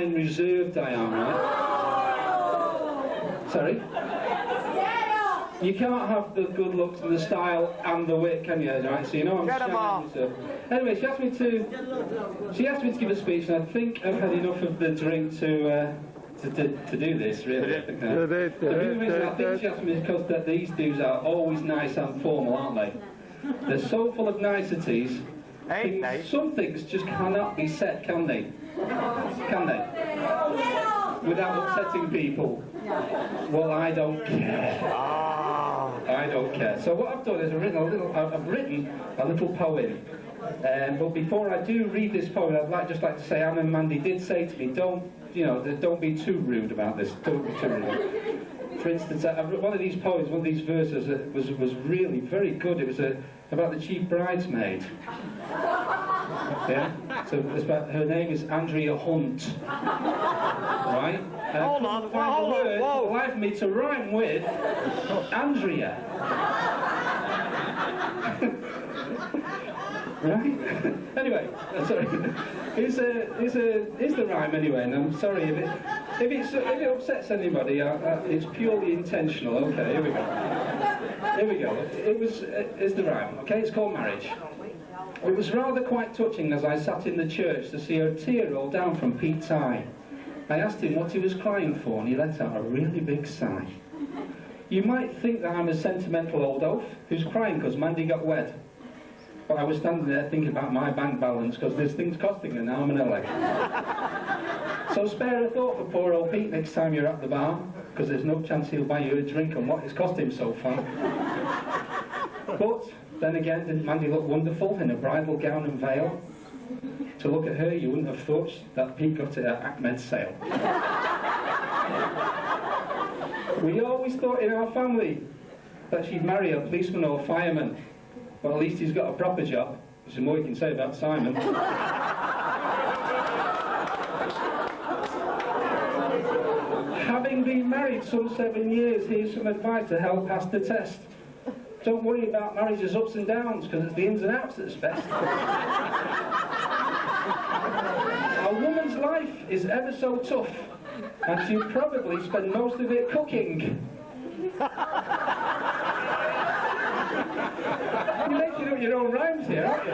reserved I am, right? Sorry? You can't have the good looks and the style and the wit, can you? Right? So you know I'm reserved. Anyway, she asked me to give a speech, and I think I've had enough of the drink to do this, really. The reason I think she asked me is because these dudes are always nice and formal, aren't they? They're so full of niceties. Some things just cannot be said, can they? Can they? Without upsetting people. Well, I don't care. I don't care. So what I've done is I've written a little poem. But before I do read this poem, I'd just like to say, Anne and Mandy did say to me, don't be too rude about this. Don't be too rude. For instance, one of these poems, one of these verses was really very good. It was about the chief bridesmaid. Yeah? So it's about, her name is Andrea Hunt. Right? Hold on, whoa. Allow me to rhyme with Andrea. Right? Anyway, sorry. Here's the rhyme anyway, and I'm sorry if it upsets anybody. It's purely intentional. Okay, here we go. Here we go. Here's the rhyme. Okay, it's called Marriage. It was rather quite touching as I sat in the church to see a tear roll down from Pete's eye. I asked him what he was crying for, and he let out a really big sigh. You might think that I'm a sentimental old oaf who's crying because Mandy got wed. But I was standing there thinking about my bank balance because this thing's costing an arm and a leg. So spare a thought for poor old Pete next time you're at the bar, because there's no chance he'll buy you a drink on what it's cost him so far. But then again, didn't Mandy look wonderful in a bridal gown and veil? To look at her, you wouldn't have thought that Pete got it at Ahmed's sale. We always thought in our family that she'd marry a policeman or fireman. Well, at least he's got a proper job, which is more you can say about Simon. Having been married some 7 years, here's some advice to help pass the test. Don't worry about marriage's ups and downs, because it's the ins and outs that's best. A woman's life is ever so tough, and she'll probably spend most of it cooking. You're making up your own rhymes here, aren't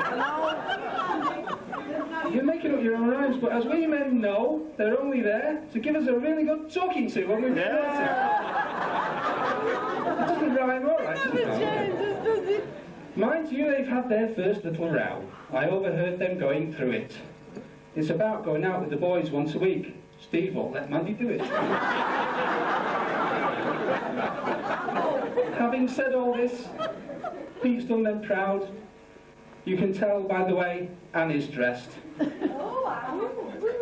you? You're making up your own rhymes, but as we men know, they're only there to give us a really good talking to when we realize it. It doesn't rhyme all right, does it? Mind you, they've had their first little row. I overheard them going through it. It's about going out with the boys once a week. Steve won't let Mandy do it. Having said all this, Pete's done them proud. You can tell by the way Anne is dressed.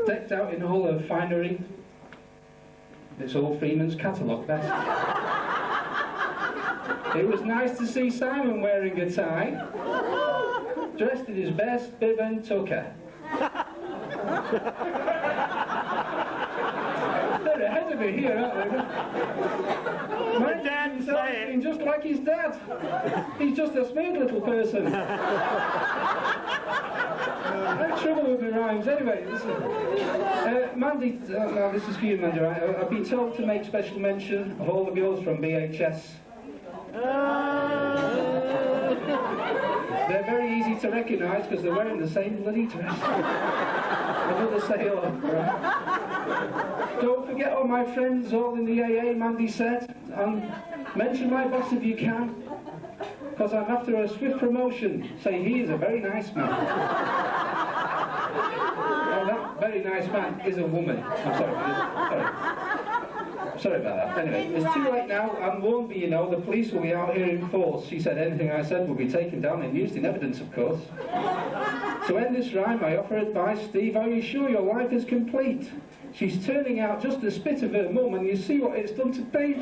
Decked out in all her finery. It's all Freeman's catalogue best. It was nice to see Simon wearing a tie. Dressed in his best bib and tucker. They're ahead of me here, aren't they? My dad's saying just like his dad. He's just a smooth little person. I have trouble with the rhymes. Anyway, listen. Mandy, now this is for you, Mandy, right? I've been told to make special mention of all the girls from BHS. They're very easy to recognise because they're wearing the same bloody dress. Another sailor, right? Don't forget all my friends all in the AA, Mandy said, and mention my boss if you can, because I'm after a swift promotion. Say he is a very nice man. Well, that very nice man is a woman. I'm sorry. Sorry about that. Anyway, it's too late now. I'm warned, but you know, the police will be out here in force. She said anything I said will be taken down and used in evidence, of course. To end this rhyme, I offer advice. Steve, are you sure your life is complete? She's turning out just the spit of her mum, and you see what it's done to Pete.